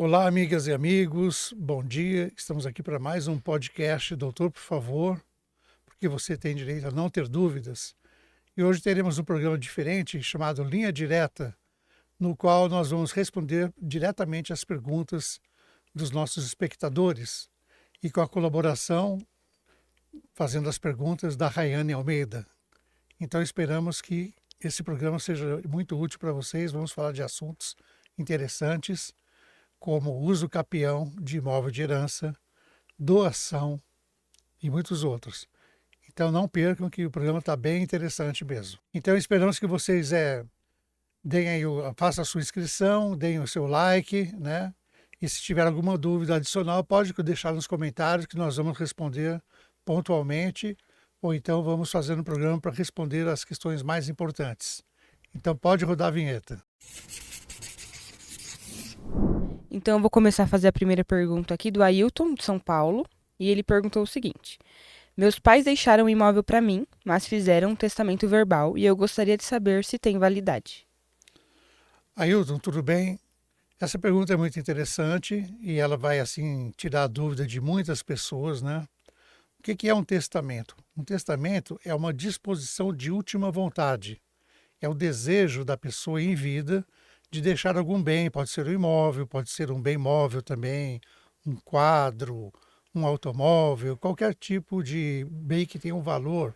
Olá, amigas e amigos, bom dia. Estamos aqui para mais um podcast. Doutor, por favor, porque você tem direito a não ter dúvidas. E hoje teremos um programa diferente chamado Linha Direta, no qual nós vamos responder diretamente às perguntas dos nossos espectadores e com a colaboração, fazendo as perguntas, da Rayane Almeida. Então esperamos que esse programa seja muito útil para vocês. Vamos falar de assuntos interessantes, como uso capião de imóvel de herança, doação e muitos outros. Então não percam que o programa está bem interessante mesmo. Então esperamos que vocês deem aí, façam a sua inscrição, deem o seu like, né? E se tiver alguma dúvida adicional, pode deixar nos comentários que nós vamos responder pontualmente, ou então vamos fazer um programa para responder as questões mais importantes. Então pode rodar a vinheta. Então eu vou começar a fazer a primeira pergunta aqui do Ailton, de São Paulo, e ele perguntou o seguinte: meus pais deixaram o imóvel para mim, mas fizeram um testamento verbal e eu gostaria de saber se tem validade. Ailton, tudo bem? Essa pergunta é muito interessante e ela vai, assim, tirar a dúvida de muitas pessoas, né? O que é um testamento? Um testamento é uma disposição de última vontade. É o desejo da pessoa em vida de deixar algum bem, pode ser um imóvel, pode ser um bem móvel também, um quadro, um automóvel, qualquer tipo de bem que tenha um valor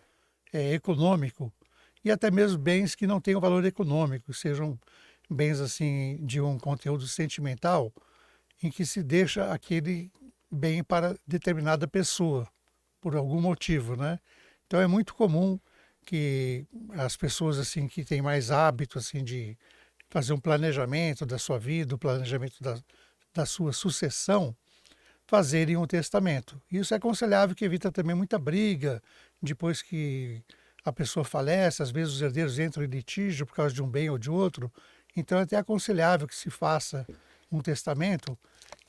econômico, e até mesmo bens que não tenham valor econômico, sejam bens assim de um conteúdo sentimental, em que se deixa aquele bem para determinada pessoa, por algum motivo, né? Então é muito comum que as pessoas assim que têm mais hábito assim de fazer um planejamento da sua vida, o planejamento da sua sucessão, fazerem um testamento. Isso é aconselhável, que evita também muita briga depois que a pessoa falece. Às vezes os herdeiros entram em litígio por causa de um bem ou de outro. Então é até aconselhável que se faça um testamento.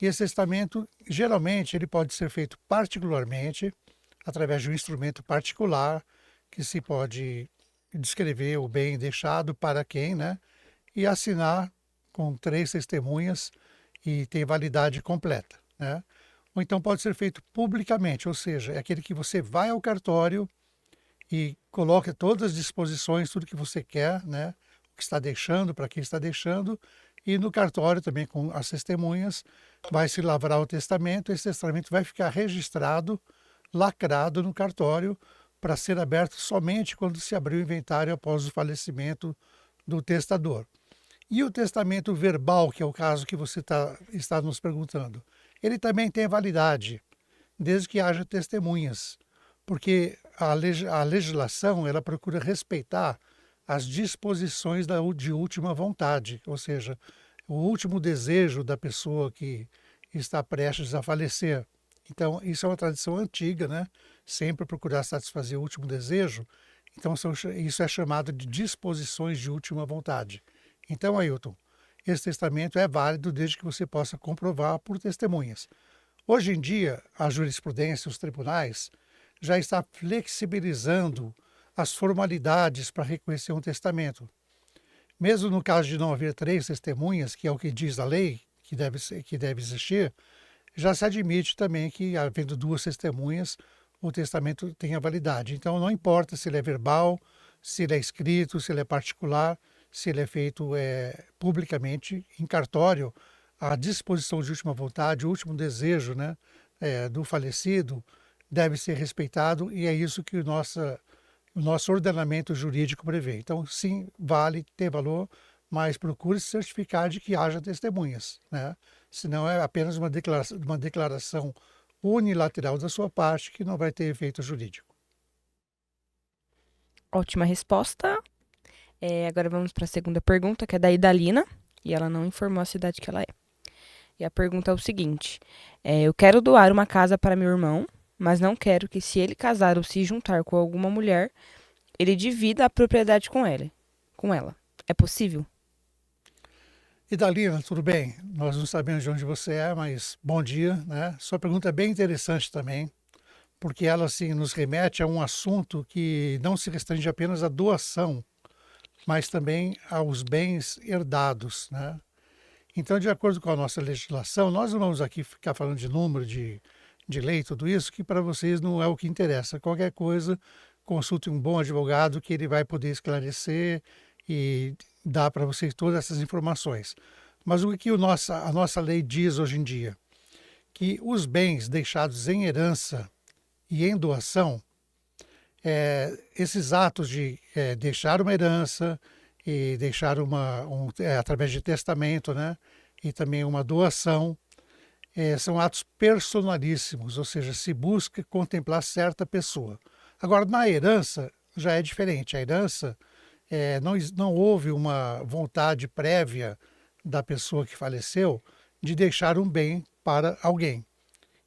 E esse testamento, geralmente, ele pode ser feito particularmente, através de um instrumento particular, que se pode descrever o bem deixado para quem, né? E assinar com 3 testemunhas e tem validade completa, né? Ou então pode ser feito publicamente, ou seja, é aquele que você vai ao cartório e coloca todas as disposições, tudo que você quer, né? O que está deixando, para quem está deixando, e no cartório também com as testemunhas vai se lavrar o testamento. Esse testamento vai ficar registrado, lacrado no cartório, para ser aberto somente quando se abrir o inventário após o falecimento do testador. E o testamento verbal, que é o caso que você está nos perguntando, ele também tem validade, desde que haja testemunhas, porque a legislação ela procura respeitar as disposições de última vontade, ou seja, o último desejo da pessoa que está prestes a falecer. Então, isso é uma tradição antiga, né? Sempre procurar satisfazer o último desejo. Então, isso é chamado de disposições de última vontade. Então, Ailton, esse testamento é válido desde que você possa comprovar por testemunhas. Hoje em dia, a jurisprudência, os tribunais, já está flexibilizando as formalidades para reconhecer um testamento. Mesmo no caso de não haver 3 testemunhas, que é o que diz a lei, que deve existir, já se admite também que, havendo 2 testemunhas, o testamento tenha validade. Então, não importa se ele é verbal, se ele é escrito, se ele é particular, se ele é feito publicamente, em cartório, a disposição de última vontade, o último desejo, né, do falecido, deve ser respeitado, e é isso que o nosso ordenamento jurídico prevê. Então, sim, vale ter valor, mas procure se certificar de que haja testemunhas, né? Senão é apenas uma declaração unilateral da sua parte que não vai ter efeito jurídico. Ótima resposta. Agora vamos para a segunda pergunta, que é da Idalina, e ela não informou a cidade que ela é. E a pergunta é o seguinte: eu quero doar uma casa para meu irmão, mas não quero que, se ele casar ou se juntar com alguma mulher, ele divida a propriedade com ela. É possível? Idalina, tudo bem? Nós não sabemos de onde você é, mas bom dia, né? Sua pergunta é bem interessante também, porque ela assim, nos remete a um assunto que não se restringe apenas à doação, mas também aos bens herdados, né? Então, de acordo com a nossa legislação, nós não vamos aqui ficar falando de número de lei, tudo isso, que para vocês não é o que interessa. Qualquer coisa, consulte um bom advogado que ele vai poder esclarecer e dar para vocês todas essas informações. Mas o que a nossa lei diz hoje em dia? Que os bens deixados em herança e em doação, esses atos de deixar uma herança e deixar através de testamento, né, e também uma doação, são atos personalíssimos, ou seja, se busca contemplar certa pessoa. Agora, na herança já é diferente. A herança, não houve uma vontade prévia da pessoa que faleceu de deixar um bem para alguém.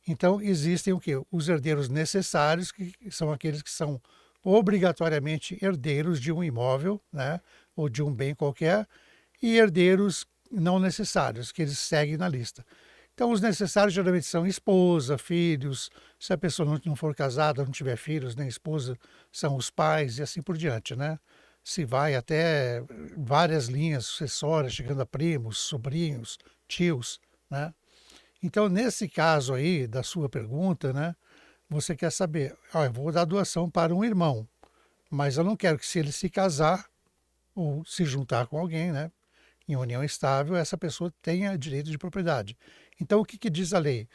Então, existem o quê? Os herdeiros necessários, que são aqueles que são obrigatoriamente herdeiros de um imóvel, né, ou de um bem qualquer, e herdeiros não necessários, que eles seguem na lista. Então, os necessários geralmente são esposa, filhos. Se a pessoa não for casada, não tiver filhos, nem esposa, são os pais e assim por diante, né? Se vai até várias linhas sucessórias, chegando a primos, sobrinhos, tios, né? Então, nesse caso aí da sua pergunta, né? Você quer saber, eu vou dar doação para um irmão, mas eu não quero que, se ele se casar ou se juntar com alguém, né, em união estável, essa pessoa tenha direito de propriedade. Então, o que diz a lei?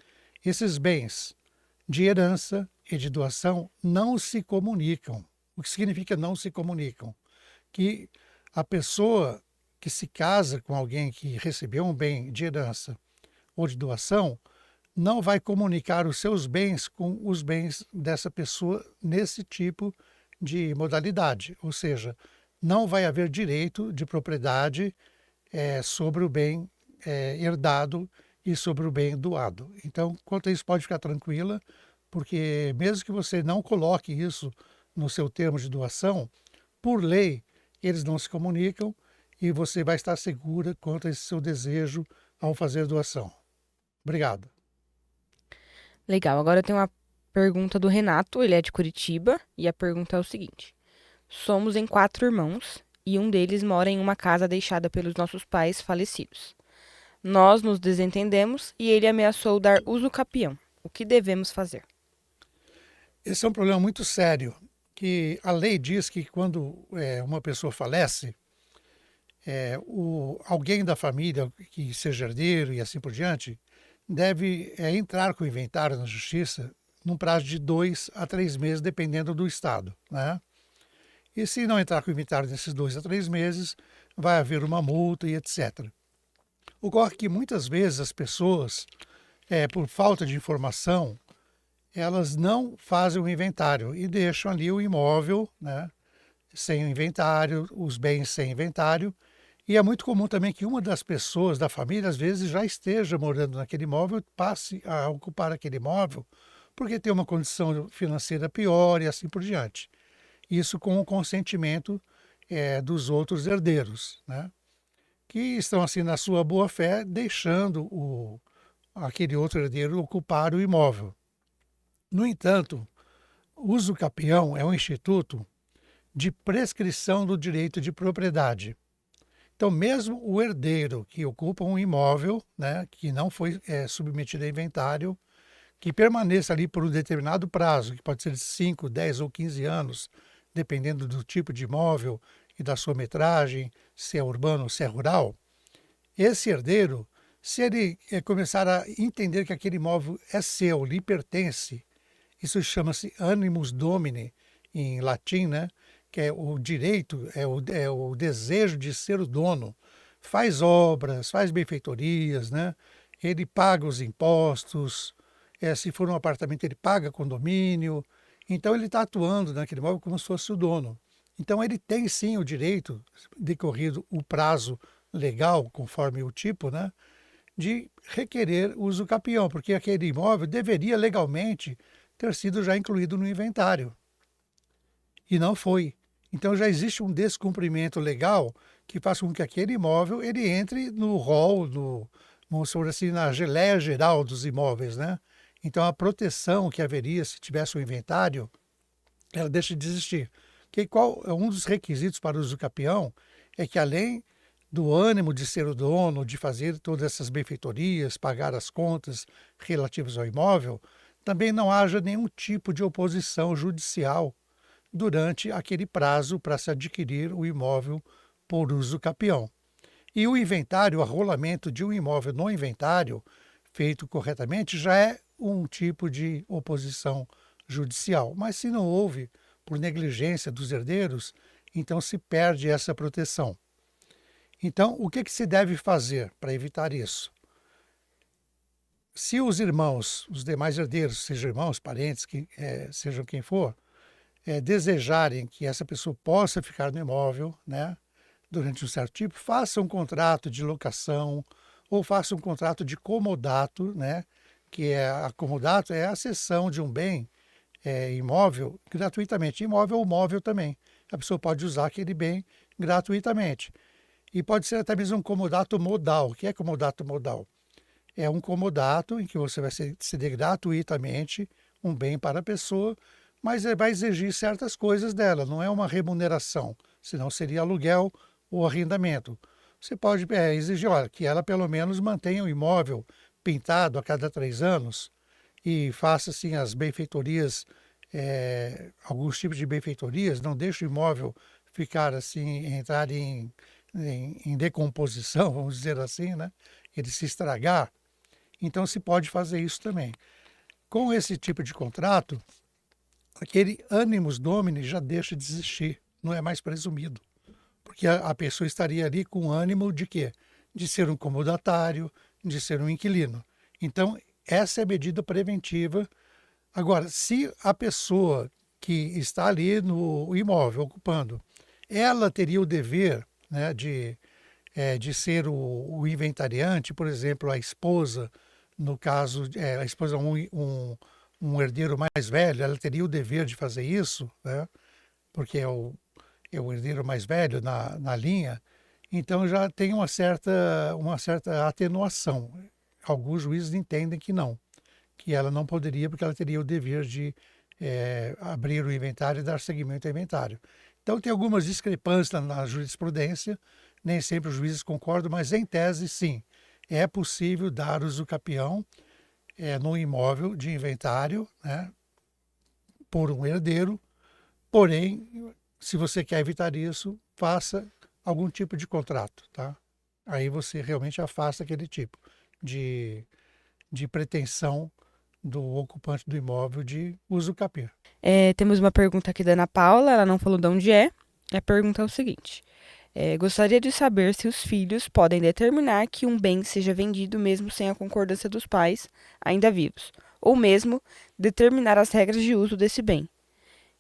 Esses bens de herança e de doação não se comunicam. O que significa não se comunicam? Que a pessoa que se casa com alguém que recebeu um bem de herança ou de doação não vai comunicar os seus bens com os bens dessa pessoa nesse tipo de modalidade. Ou seja, não vai haver direito de propriedade sobre o bem herdado e sobre o bem doado. Então, quanto a isso, pode ficar tranquila, porque mesmo que você não coloque isso no seu termo de doação, por lei, eles não se comunicam e você vai estar segura quanto a esse seu desejo ao fazer doação. Obrigado. Legal, agora eu tenho uma pergunta do Renato, ele é de Curitiba, e a pergunta é o seguinte: somos em 4 irmãos e um deles mora em uma casa deixada pelos nossos pais falecidos. Nós nos desentendemos e ele ameaçou dar usucapião. O que devemos fazer? Esse é um problema muito sério, que a lei diz que quando uma pessoa falece, alguém da família que seja herdeiro e assim por diante, deve entrar com o inventário na justiça num prazo de 2 a 3 meses, dependendo do estado, né? E se não entrar com o inventário nesses 2 a 3 meses, vai haver uma multa e etc. Ocorre que muitas vezes as pessoas, por falta de informação, elas não fazem o inventário e deixam ali o imóvel, né, sem o inventário, os bens sem inventário. E é muito comum também que uma das pessoas da família, às vezes, já esteja morando naquele imóvel, passe a ocupar aquele imóvel, porque tem uma condição financeira pior e assim por diante. Isso com o consentimento dos outros herdeiros, né, que estão, assim, na sua boa-fé, deixando aquele outro herdeiro ocupar o imóvel. No entanto, o usucapião é um instituto de prescrição do direito de propriedade. Então, mesmo o herdeiro que ocupa um imóvel, né, que não foi submetido a inventário, que permaneça ali por um determinado prazo, que pode ser de 5, 10 ou 15 anos, dependendo do tipo de imóvel e da sua metragem, se é urbano ou se é rural, esse herdeiro, se ele começar a entender que aquele imóvel é seu, lhe pertence, isso chama-se animus domini, em latim, né? Que é o direito, é o desejo de ser o dono. Faz obras, faz benfeitorias, né? Ele paga os impostos, se for um apartamento ele paga condomínio. Então ele está atuando naquele imóvel como se fosse o dono. Então ele tem sim o direito, decorrido o prazo legal, conforme o tipo, né? De requerer usucapião, porque aquele imóvel deveria legalmente ter sido já incluído no inventário. E não foi. Então já existe um descumprimento legal que faz com que aquele imóvel ele entre no rol, vamos dizer assim, na geleia geral dos imóveis, né? Então a proteção que haveria se tivesse um inventário, ela deixa de existir. Qual é um dos requisitos para o usucapião? É que além do ânimo de ser o dono, de fazer todas essas benfeitorias, pagar as contas relativas ao imóvel, também não haja nenhum tipo de oposição judicial durante aquele prazo para se adquirir o imóvel por uso capião. E o inventário, o arrolamento de um imóvel no inventário, feito corretamente, já é um tipo de oposição judicial. Mas se não houve, por negligência dos herdeiros, então se perde essa proteção. Então, o que se deve fazer para evitar isso? Se os irmãos, os demais herdeiros, sejam irmãos, parentes, sejam quem for, desejarem que essa pessoa possa ficar no imóvel, né, durante um certo tempo, faça um contrato de locação ou faça um contrato de comodato, né, que a comodato é a cessão de um bem imóvel gratuitamente, imóvel ou móvel também. A pessoa pode usar aquele bem gratuitamente. E pode ser até mesmo um comodato modal. O que é comodato modal? É um comodato em que você vai ceder gratuitamente um bem para a pessoa, mas vai exigir certas coisas dela, não é uma remuneração, senão seria aluguel ou arrendamento. Você pode exigir, olha, que ela pelo menos mantenha o imóvel pintado a cada 3 anos e faça assim as benfeitorias, alguns tipos de benfeitorias, não deixe o imóvel ficar assim, entrar em decomposição, vamos dizer assim, né? Ele se estragar. Então se pode fazer isso também. Com esse tipo de contrato, aquele animus domini já deixa de existir, não é mais presumido. Porque a pessoa estaria ali com ânimo de quê? De ser um comodatário, de ser um inquilino. Então, essa é a medida preventiva. Agora, se a pessoa que está ali no imóvel, ocupando, ela teria o dever, né, de ser o inventariante, por exemplo, a esposa, no caso, a esposa um herdeiro mais velho, ela teria o dever de fazer isso, né, porque é o herdeiro mais velho na linha, então já tem uma certa atenuação. Alguns juízes entendem que não, que ela não poderia, porque ela teria o dever de abrir o inventário e dar seguimento ao inventário. Então tem algumas discrepâncias na jurisprudência, nem sempre os juízes concordam, mas em tese sim, é possível dar usucapião no imóvel de inventário, né, por um herdeiro, porém, se você quer evitar isso, faça algum tipo de contrato, tá? Aí você realmente afasta aquele tipo de pretensão do ocupante do imóvel de usucapião. Temos uma pergunta aqui da Ana Paula, ela não falou de onde é. A pergunta é o seguinte: gostaria de saber se os filhos podem determinar que um bem seja vendido mesmo sem a concordância dos pais ainda vivos, ou mesmo determinar as regras de uso desse bem,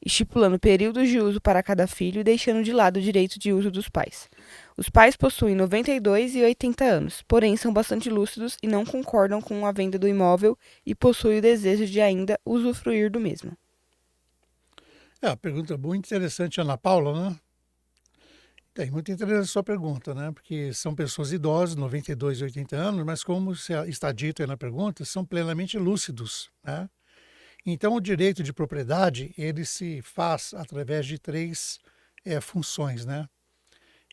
estipulando períodos de uso para cada filho e deixando de lado o direito de uso dos pais. Os pais possuem 92 e 80 anos, porém são bastante lúcidos e não concordam com a venda do imóvel e possuem o desejo de ainda usufruir do mesmo. É uma pergunta muito interessante, Ana Paula, né? É muito interessante a sua pergunta, né? Porque são pessoas idosas, 92 e 80 anos, mas como está dito aí na pergunta, são plenamente lúcidos, né? Então, o direito de propriedade, ele se faz através de 3 funções, né?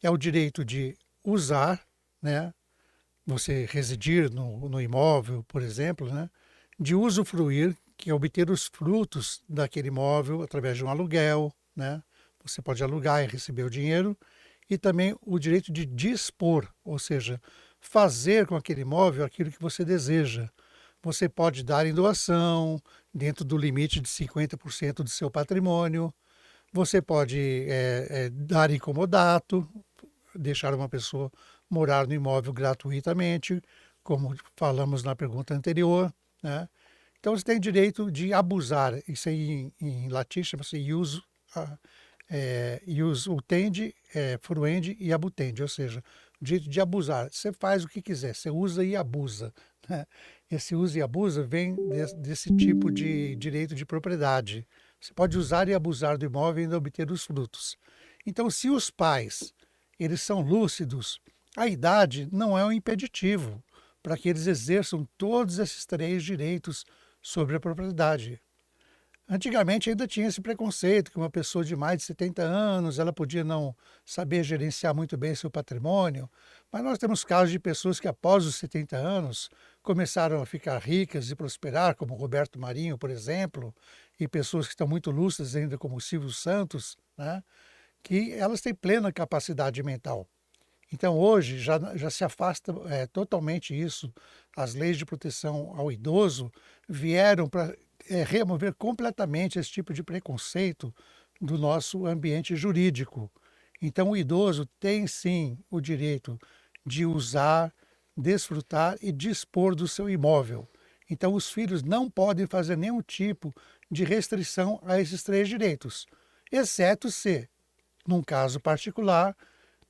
É o direito de usar, né? Você residir no imóvel, por exemplo, né? De usufruir, que é obter os frutos daquele imóvel através de um aluguel, né? Você pode alugar e receber o dinheiro. E também o direito de dispor, ou seja, fazer com aquele imóvel aquilo que você deseja. Você pode dar em doação, dentro do limite de 50% do seu patrimônio. Você pode dar em comodato, deixar uma pessoa morar no imóvel gratuitamente, como falamos na pergunta anterior, né? Então você tem direito de abusar. Isso aí em latim chama-se ius utendi, fruendi e abutendi, ou seja, o direito de abusar. Você faz o que quiser, você usa e abusa, né? Esse usa e abusa vem desse tipo de direito de propriedade. Você pode usar e abusar do imóvel e ainda obter os frutos. Então, se os pais eles são lúcidos, a idade não é um impeditivo para que eles exerçam todos esses 3 direitos sobre a propriedade. Antigamente ainda tinha esse preconceito que uma pessoa de mais de 70 anos, ela podia não saber gerenciar muito bem seu patrimônio, mas nós temos casos de pessoas que após os 70 anos começaram a ficar ricas e prosperar, como Roberto Marinho, por exemplo, e pessoas que estão muito lúcidas ainda, como o Silvio Santos, né? Que elas têm plena capacidade mental. Então, hoje, já se afasta totalmente isso. As leis de proteção ao idoso vieram para remover completamente esse tipo de preconceito do nosso ambiente jurídico. Então, o idoso tem sim o direito de usar, desfrutar e dispor do seu imóvel. Então, os filhos não podem fazer nenhum tipo de restrição a esses três direitos, exceto se, num caso particular,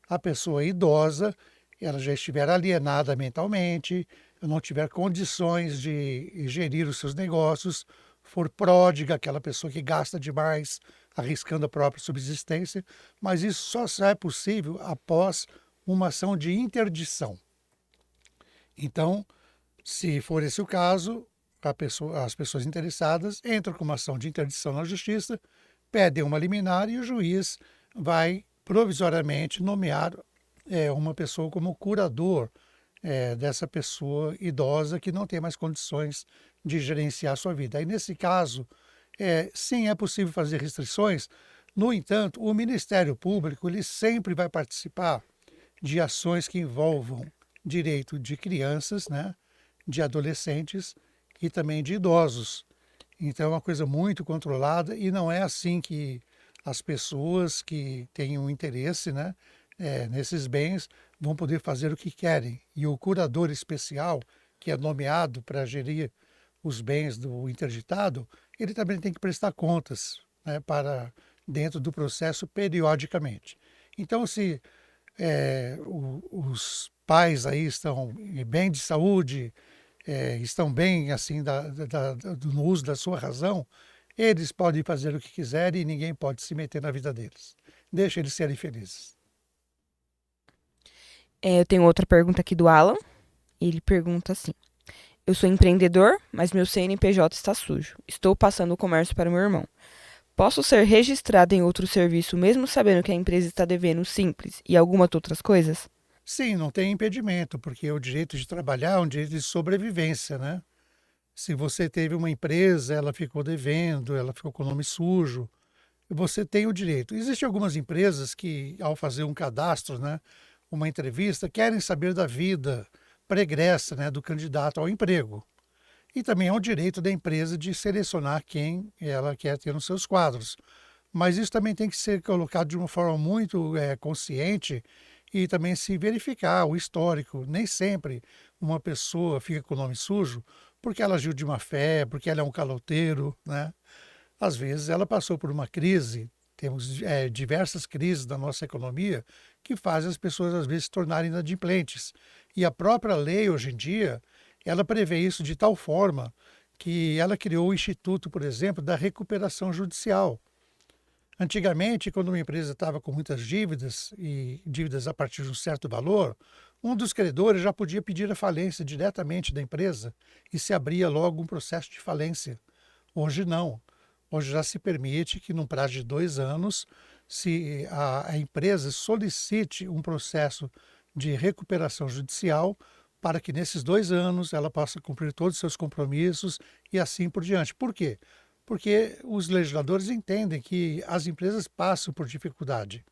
a pessoa idosa, ela já estiver alienada mentalmente, não tiver condições de gerir os seus negócios, for pródiga, aquela pessoa que gasta demais, arriscando a própria subsistência, mas isso só é possível após uma ação de interdição. Então, se for esse o caso, as pessoas interessadas entram com uma ação de interdição na justiça, pedem uma liminar e o juiz vai provisoriamente nomear uma pessoa como curador dessa pessoa idosa que não tem mais condições de gerenciar a sua vida. Aí, nesse caso, sim, é possível fazer restrições. No entanto, o Ministério Público ele sempre vai participar de ações que envolvam direito de crianças, né, de adolescentes e também de idosos. Então é uma coisa muito controlada e não é assim que as pessoas que têm um interesse, né, nesses bens vão poder fazer o que querem. E o curador especial, que é nomeado para gerir os bens do interditado, ele também tem que prestar contas, né, para dentro do processo periodicamente. Então, se os pais aí estão bem de saúde, estão bem assim no uso da sua razão, eles podem fazer o que quiserem e ninguém pode se meter na vida deles. Deixa eles serem felizes. Eu tenho outra pergunta aqui do Alan. Ele pergunta assim: eu sou empreendedor, mas meu CNPJ está sujo. Estou passando o comércio para meu irmão. Posso ser registrado em outro serviço mesmo sabendo que a empresa está devendo o Simples e algumas outras coisas? Sim, não tem impedimento, porque o direito de trabalhar é um direito de sobrevivência, né? Se você teve uma empresa, ela ficou devendo, ela ficou com o nome sujo, você tem o direito. Existem algumas empresas que, ao fazer um cadastro, né, uma entrevista, querem saber da vida pregressa, né, do candidato ao emprego. E também é um direito da empresa de selecionar quem ela quer ter nos seus quadros. Mas isso também tem que ser colocado de uma forma muito consciente e também se verificar o histórico. Nem sempre uma pessoa fica com o nome sujo porque ela agiu de má fé, porque ela é um caloteiro, né? Às vezes ela passou por uma crise, temos diversas crises da nossa economia que fazem as pessoas às vezes se tornarem inadimplentes. E a própria lei hoje em dia, ela prevê isso de tal forma que ela criou o Instituto, por exemplo, da recuperação judicial. Antigamente, quando uma empresa estava com muitas dívidas e dívidas a partir de um certo valor, um dos credores já podia pedir a falência diretamente da empresa e se abria logo um processo de falência. Hoje não. Hoje já se permite que, num prazo de 2 anos, se a empresa solicite um processo de recuperação judicial para que nesses 2 anos ela possa cumprir todos os seus compromissos e assim por diante. Por quê? Porque os legisladores entendem que as empresas passam por dificuldade.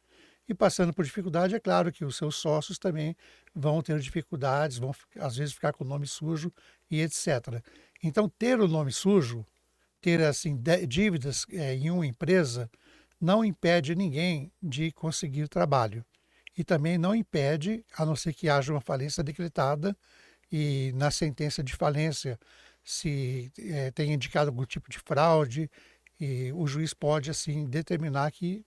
E passando por dificuldade, é claro que os seus sócios também vão ter dificuldades, vão às vezes ficar com o nome sujo e etc. Então, ter o nome sujo, ter assim dívidas em uma empresa, não impede ninguém de conseguir trabalho. E também não impede, a não ser que haja uma falência decretada e na sentença de falência se tem indicado algum tipo de fraude, e o juiz pode assim determinar que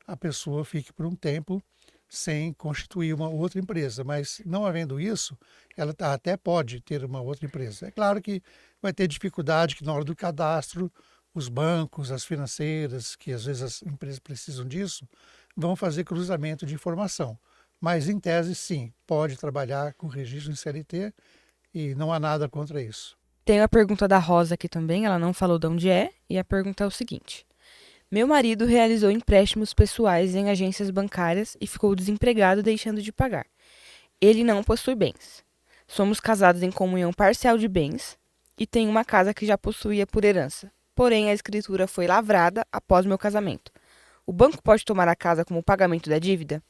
a pessoa fique por um tempo sem constituir uma outra empresa, mas não havendo isso, ela até pode ter uma outra empresa. É claro que vai ter dificuldade que na hora do cadastro, os bancos, as financeiras, que às vezes as empresas precisam disso, vão fazer cruzamento de informação. Mas, em tese, sim, pode trabalhar com registro em CLT e não há nada contra isso. Tem a pergunta da Rosa aqui também, ela não falou de onde é, e a pergunta é o seguinte: meu marido realizou empréstimos pessoais em agências bancárias e ficou desempregado deixando de pagar. Ele não possui bens. Somos casados em comunhão parcial de bens e tem uma casa que já possuía por herança. Porém, a escritura foi lavrada após meu casamento. O banco pode tomar a casa como pagamento da dívida?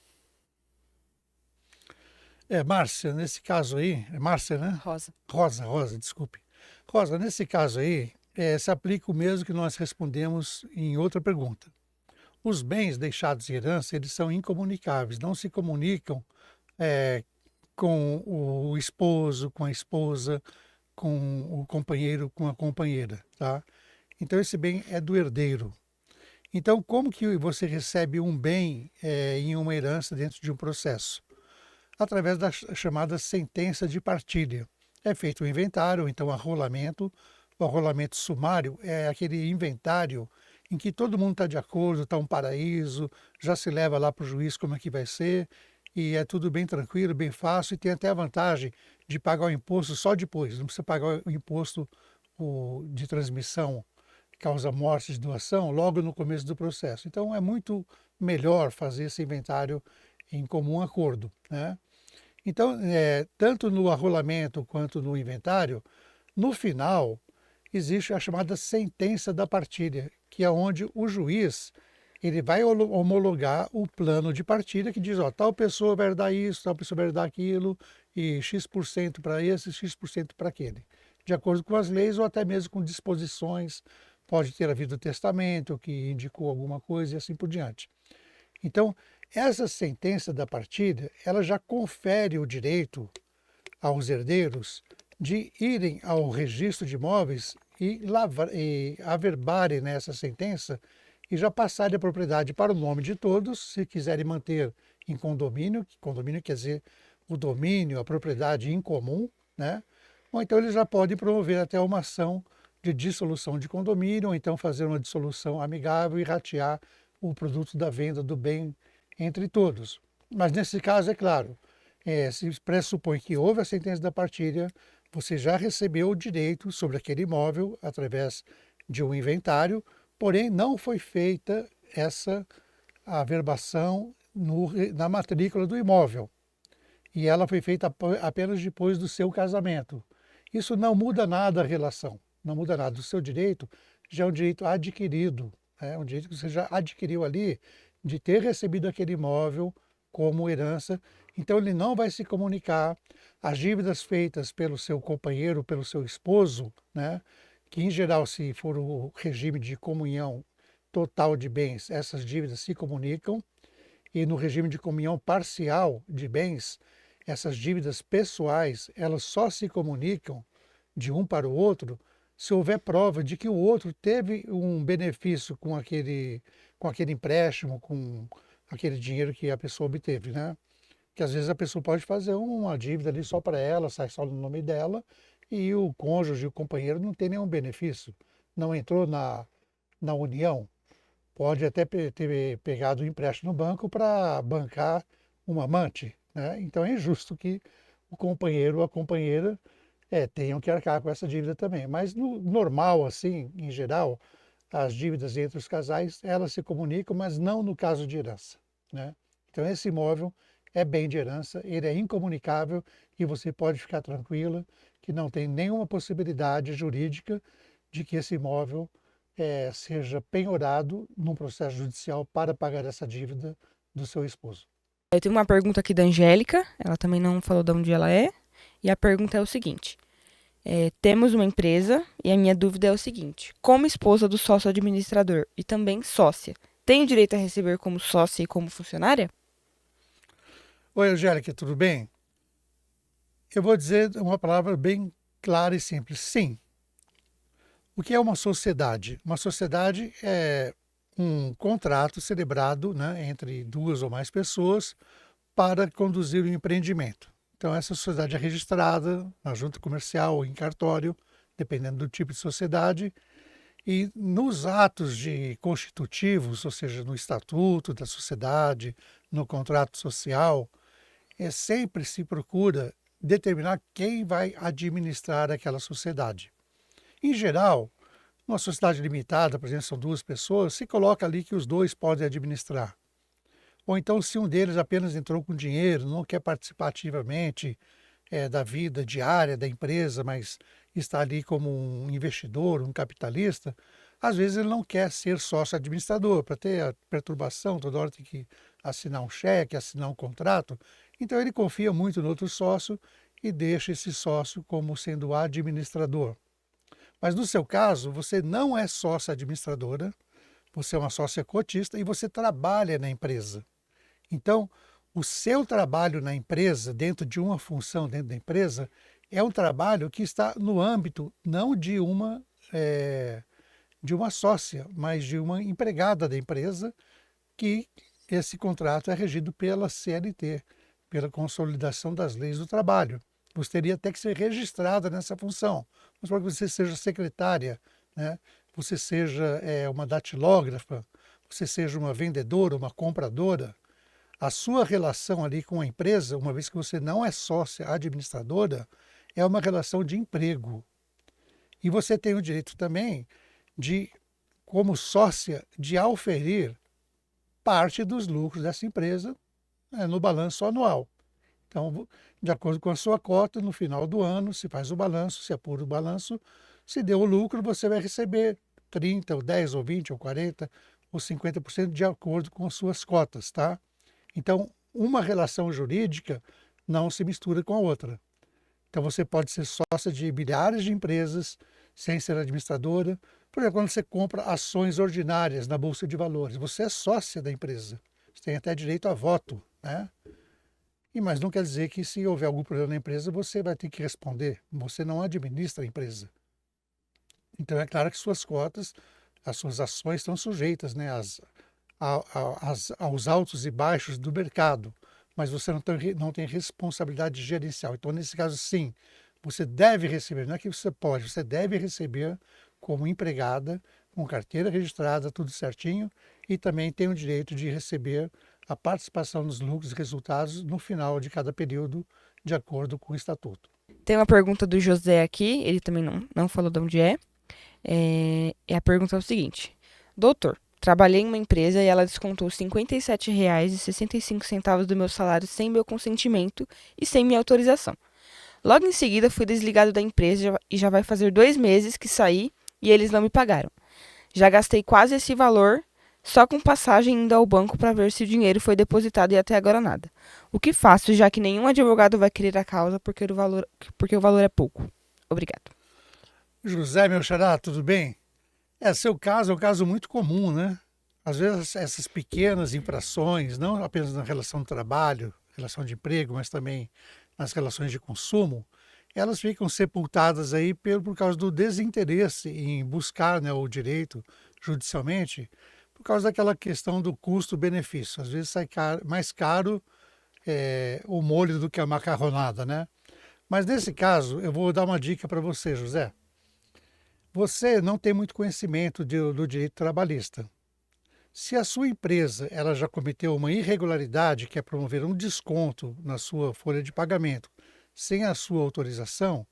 Márcia, nesse caso aí, é Márcia, né? Rosa. Rosa, desculpe. Rosa, nesse caso aí, se aplica o mesmo que nós respondemos em outra pergunta. Os bens deixados em herança, eles são incomunicáveis, não se comunicam é, com o esposo, com a esposa, com o companheiro, com a companheira, tá? Então esse bem é do herdeiro. Então como que você recebe um bem em uma herança dentro de um processo? Através da chamada sentença de partilha. É feito o inventário, então arrolamento. O arrolamento sumário é aquele inventário em que todo mundo está de acordo, está um paraíso, já se leva lá para o juiz como é que vai ser, e é tudo bem tranquilo, bem fácil, e tem até a vantagem de pagar o imposto só depois, não precisa pagar o imposto de transmissão, causa morte de doação, logo no começo do processo. Então é muito melhor fazer esse inventário em comum acordo, né? Então, tanto no arrolamento quanto no inventário, no final, existe a chamada sentença da partilha, que é onde o juiz ele vai homologar o plano de partilha que diz, ó, tal pessoa vai dar isso, tal pessoa vai dar aquilo, e X% para esse, X% para aquele. De acordo com as leis ou até mesmo com disposições, pode ter havido testamento que indicou alguma coisa e assim por diante. Então, essa sentença da partilha, ela já confere o direito aos herdeiros de irem ao registro de imóveis e averbarem nessa sentença e já passarem a propriedade para o nome de todos, se quiserem manter em condomínio, condomínio quer dizer o domínio, a propriedade em comum, né? Ou então eles já podem promover até uma ação de dissolução de condomínio, ou então fazer uma dissolução amigável e ratear o produto da venda do bem entre todos. Mas nesse caso, é claro, se pressupõe que houve a sentença da partilha, você já recebeu o direito sobre aquele imóvel através de um inventário, porém não foi feita essa averbação na matrícula do imóvel. E ela foi feita apenas depois do seu casamento. Isso não muda nada a relação, não muda nada. O seu direito já é um direito adquirido, um direito que você já adquiriu ali de ter recebido aquele imóvel como herança. Então ele não vai se comunicar. As dívidas feitas pelo seu companheiro, pelo seu esposo, né, que em geral, se for o regime de comunhão total de bens, essas dívidas se comunicam. E no regime de comunhão parcial de bens, essas dívidas pessoais, elas só se comunicam de um para o outro se houver prova de que o outro teve um benefício com aquele empréstimo, com aquele dinheiro que a pessoa obteve, né? Que às vezes a pessoa pode fazer uma dívida ali só para ela, sai só no nome dela, e o cônjuge, o companheiro não tem nenhum benefício, não entrou na união. Pode até ter pegado um empréstimo no banco para bancar um amante, né? Então é injusto que o companheiro ou a companheira tenham que arcar com essa dívida também. Mas no normal, assim, em geral, as dívidas entre os casais, elas se comunicam, mas não no caso de herança, né? Então esse imóvel é bem de herança, ele é incomunicável e você pode ficar tranquila que não tem nenhuma possibilidade jurídica de que esse imóvel seja penhorado num processo judicial para pagar essa dívida do seu esposo. Eu tenho uma pergunta aqui da Angélica, ela também não falou de onde ela é, e a pergunta é o seguinte: temos uma empresa e a minha dúvida é o seguinte: como esposa do sócio administrador e também sócia, tenho direito a receber como sócia e como funcionária? Oi, Angélica, tudo bem? Eu vou dizer uma palavra bem clara e simples: sim. O que é uma sociedade? Uma sociedade é um contrato celebrado, né, entre duas ou mais pessoas para conduzir o empreendimento. Então, essa sociedade é registrada na junta comercial ou em cartório, dependendo do tipo de sociedade, e nos atos constitutivos, ou seja, no estatuto da sociedade, no contrato social, sempre se procura determinar quem vai administrar aquela sociedade. Em geral, numa sociedade limitada, por exemplo, são duas pessoas, se coloca ali que os dois podem administrar. Ou então, se um deles apenas entrou com dinheiro, não quer participar ativamente da vida diária da empresa, mas está ali como um investidor, um capitalista, às vezes ele não quer ser sócio administrador, para ter a perturbação, toda hora tem que assinar um cheque, assinar um contrato. Então ele confia muito no outro sócio e deixa esse sócio como sendo administrador. Mas no seu caso, você não é sócia administradora, você é uma sócia cotista e você trabalha na empresa. Então, o seu trabalho na empresa, dentro de uma função dentro da empresa, é um trabalho que está no âmbito não de uma sócia, mas de uma empregada da empresa, que esse contrato é regido pela CLT, pela Consolidação das Leis do Trabalho. Você teria até que ser registrada nessa função. Vamos supor que você seja secretária, né? Você seja uma datilógrafa, você seja uma vendedora, uma compradora. A sua relação ali com a empresa, uma vez que você não é sócia administradora, é uma relação de emprego. E você tem o direito também de, como sócia, de auferir parte dos lucros dessa empresa no balanço anual. Então, de acordo com a sua cota, no final do ano, se faz o balanço, se apura o balanço, se deu o lucro, você vai receber 30, ou 10, ou 20, ou 40, ou 50% de acordo com as suas cotas, tá? Então, uma relação jurídica não se mistura com a outra. Então, você pode ser sócia de milhares de empresas sem ser administradora. Por exemplo, quando você compra ações ordinárias na Bolsa de Valores, você é sócia da empresa. Você tem até direito a voto, né? Mas não quer dizer que se houver algum problema na empresa, você vai ter que responder. Você não administra a empresa. Então, é claro que suas cotas, as suas ações estão sujeitas, né, aos altos e baixos do mercado, mas você não tem responsabilidade gerencial. Então, nesse caso, sim, você deve receber, não é que você pode, você deve receber como empregada, com carteira registrada, tudo certinho, e também tem o direito de receber a participação nos lucros e resultados no final de cada período, de acordo com o estatuto. Tem uma pergunta do José aqui, ele também não falou de onde é. E a pergunta é o seguinte: Doutor, trabalhei em uma empresa e ela descontou R$ 57,65 do meu salário sem meu consentimento e sem minha autorização. Logo em seguida, fui desligado da empresa e já vai fazer 2 meses que saí e eles não me pagaram. Já gastei quase esse valor só com passagem indo ao banco para ver se o dinheiro foi depositado e até agora nada. O que faço, já que nenhum advogado vai querer a causa porque o valor é pouco? Obrigado. José, meu xará, tudo bem? Seu caso é um caso muito comum, né? Às vezes essas pequenas infrações, não apenas na relação de trabalho, relação de emprego, mas também nas relações de consumo, elas ficam sepultadas aí por causa do desinteresse em buscar, né, o direito judicialmente, por causa daquela questão do custo-benefício. Às vezes sai mais caro o molho do que a macarronada, né? Mas nesse caso, eu vou dar uma dica para você, José. Você não tem muito conhecimento do direito trabalhista. Se a sua empresa ela já cometeu uma irregularidade, que é promover um desconto na sua folha de pagamento sem a sua autorização,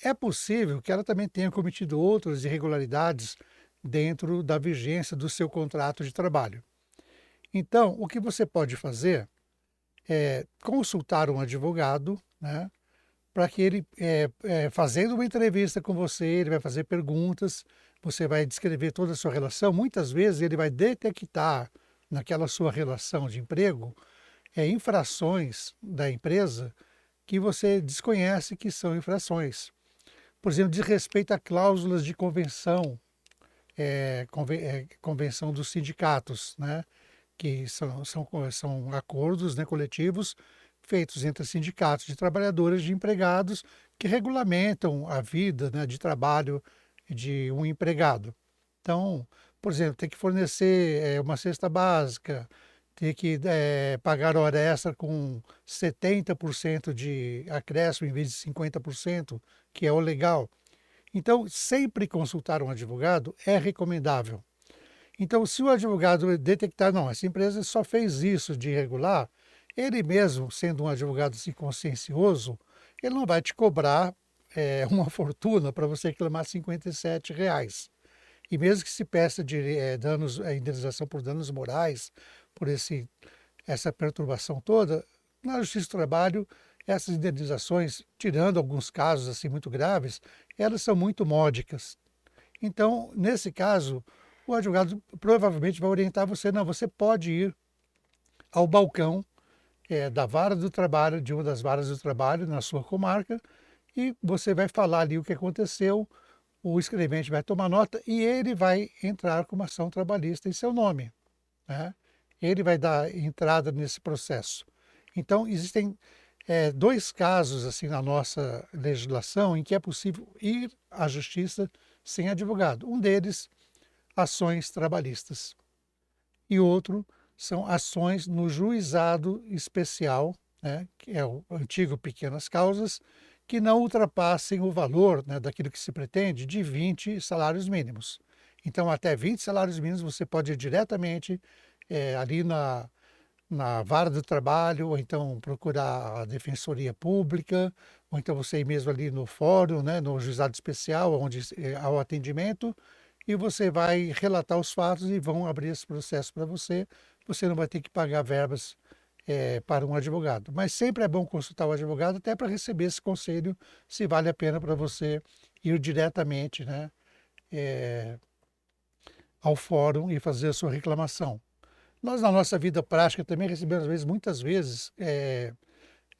é possível que ela também tenha cometido outras irregularidades dentro da vigência do seu contrato de trabalho. Então, o que você pode fazer é consultar um advogado, né, para que ele, fazendo uma entrevista com você, ele vai fazer perguntas, você vai descrever toda a sua relação. Muitas vezes ele vai detectar naquela sua relação de emprego infrações da empresa que você desconhece que são infrações. Por exemplo, diz respeito a cláusulas de convenção, convenção dos sindicatos, né? Que são acordos, né, coletivos feitos entre sindicatos de trabalhadores e de empregados que regulamentam a vida, né, de trabalho de um empregado. Então, por exemplo, tem que fornecer uma cesta básica, tem que pagar hora extra com 70% de acréscimo em vez de 50%, que é o legal. Então, sempre consultar um advogado é recomendável. Então, se o advogado detectar, não, essa empresa só fez isso de irregular, ele mesmo, sendo um advogado assim, consciencioso, ele não vai te cobrar uma fortuna para você reclamar R$ 57. E mesmo que se peça indenização por danos morais, por essa perturbação toda, na Justiça do Trabalho, essas indenizações, tirando alguns casos assim muito graves, elas são muito módicas. Então, nesse caso, o advogado provavelmente vai orientar você, não, você pode ir ao balcão da vara do trabalho, de uma das varas do trabalho na sua comarca, e você vai falar ali o que aconteceu, o escrevente vai tomar nota e ele vai entrar com uma ação trabalhista em seu nome, né? Ele vai dar entrada nesse processo. Então, existem dois casos assim na nossa legislação em que é possível ir à justiça sem advogado. Um deles, ações trabalhistas. E outro são ações no juizado especial, né, que é o antigo pequenas causas, que não ultrapassem o valor, né, daquilo que se pretende de 20 salários mínimos. Então, até 20 salários mínimos você pode ir diretamente ali na vara do trabalho, ou então procurar a defensoria pública, ou então você ir mesmo ali no fórum, né, no juizado especial, onde há o atendimento, e você vai relatar os fatos e vão abrir esse processo para você. Você não vai ter que pagar verbas para um advogado. Mas sempre é bom consultar o advogado até para receber esse conselho, se vale a pena para você ir diretamente, né, ao fórum e fazer a sua reclamação. Nós, na nossa vida prática, também recebemos, muitas vezes,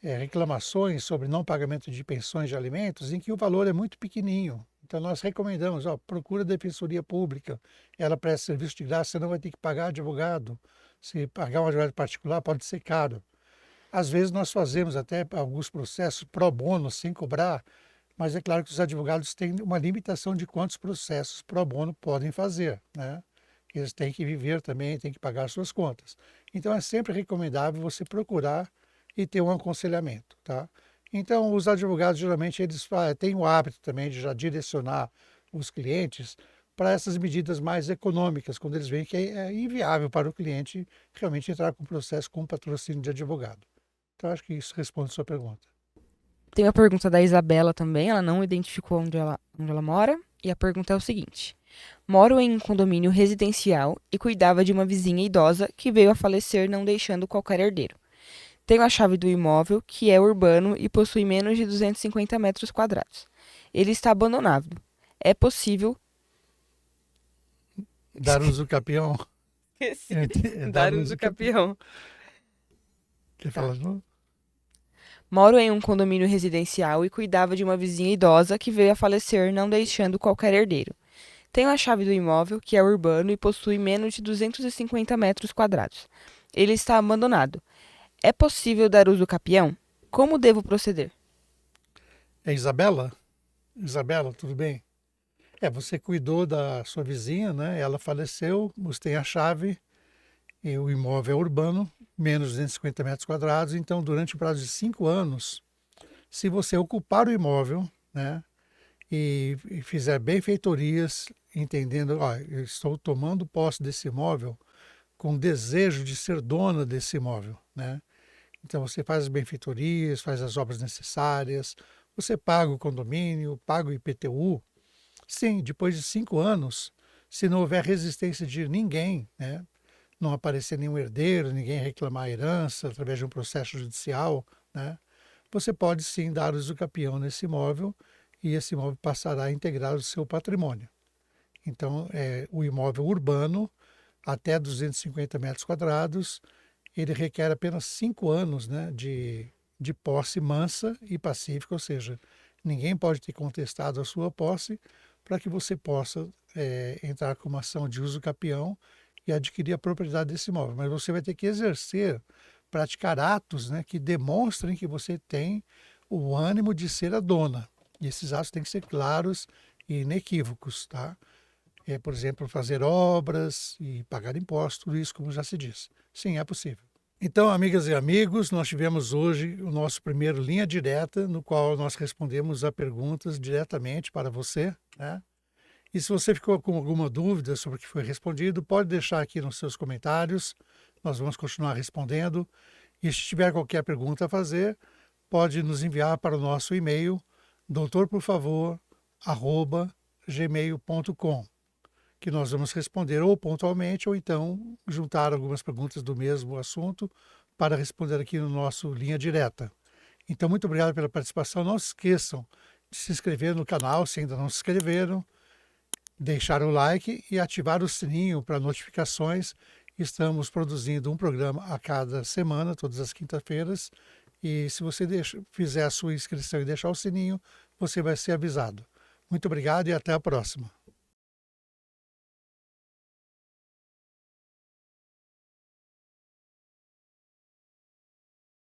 reclamações sobre não pagamento de pensões de alimentos em que o valor é muito pequenininho. Então, nós recomendamos, procura a Defensoria Pública, ela presta serviço de graça, você não vai ter que pagar advogado. Se pagar um advogado particular, pode ser caro. Às vezes, nós fazemos até alguns processos pro bono, sem cobrar, mas é claro que os advogados têm uma limitação de quantos processos pro bono podem fazer, né? Eles têm que viver também, têm que pagar suas contas. Então, é sempre recomendável você procurar e ter um aconselhamento, tá? Então, os advogados, geralmente, eles têm o hábito também de já direcionar os clientes para essas medidas mais econômicas, quando eles veem que é inviável para o cliente realmente entrar com processo com patrocínio de advogado. Então, acho que isso responde a sua pergunta. Tem a pergunta da Isabela também, ela não identificou onde ela mora. E a pergunta é o seguinte: moro em um condomínio residencial e cuidava de uma vizinha idosa que veio a falecer, não deixando qualquer herdeiro. Tenho a chave do imóvel, que é urbano e possui menos de 250 metros quadrados. Ele está abandonado. É possível Dar uso capião. dar uso capião. Quer falar de novo? Moro em um condomínio residencial e cuidava de uma vizinha idosa que veio a falecer, não deixando qualquer herdeiro. Tenho a chave do imóvel, que é urbano e possui menos de 250 metros quadrados. Ele está abandonado. É possível dar uso capião? Como devo proceder? É Isabela? Isabela, tudo bem? Você cuidou da sua vizinha, né? Ela faleceu, você tem a chave, e o imóvel é urbano, menos de 250 metros quadrados. Então, durante o prazo de 5 anos, se você ocupar o imóvel, né, e fizer benfeitorias, entendendo, eu estou tomando posse desse imóvel com desejo de ser dona desse imóvel, né? Então, você faz as benfeitorias, faz as obras necessárias, você paga o condomínio, paga o IPTU. Sim, depois de 5 anos, se não houver resistência de ninguém, né, não aparecer nenhum herdeiro, ninguém reclamar a herança através de um processo judicial, né, você pode sim dar uso capião nesse imóvel e esse imóvel passará a integrar o seu patrimônio. Então, o imóvel urbano, até 250 metros quadrados, ele requer apenas 5 anos, né, de posse mansa e pacífica, ou seja, ninguém pode ter contestado a sua posse para que você possa entrar com uma ação de uso capião e adquirir a propriedade desse imóvel. Mas você vai ter que praticar atos, né, que demonstrem que você tem o ânimo de ser a dona. E esses atos têm que ser claros e inequívocos, tá? Por exemplo, fazer obras e pagar impostos, tudo isso, como já se disse. Sim, é possível. Então, amigas e amigos, nós tivemos hoje o nosso primeiro Linha Direta, no qual nós respondemos a perguntas diretamente para você, né? E se você ficou com alguma dúvida sobre o que foi respondido, pode deixar aqui nos seus comentários, nós vamos continuar respondendo. E se tiver qualquer pergunta a fazer, pode nos enviar para o nosso e-mail doutorporfavor@gmail.com, que nós vamos responder ou pontualmente ou então juntar algumas perguntas do mesmo assunto para responder aqui no nosso Linha Direta. Então, muito obrigado pela participação. Não se esqueçam de se inscrever no canal se ainda não se inscreveram, deixar o like e ativar o sininho para notificações. Estamos produzindo um programa a cada semana, todas as quintas-feiras, e se você fizer a sua inscrição e deixar o sininho, você vai ser avisado. Muito obrigado e até a próxima.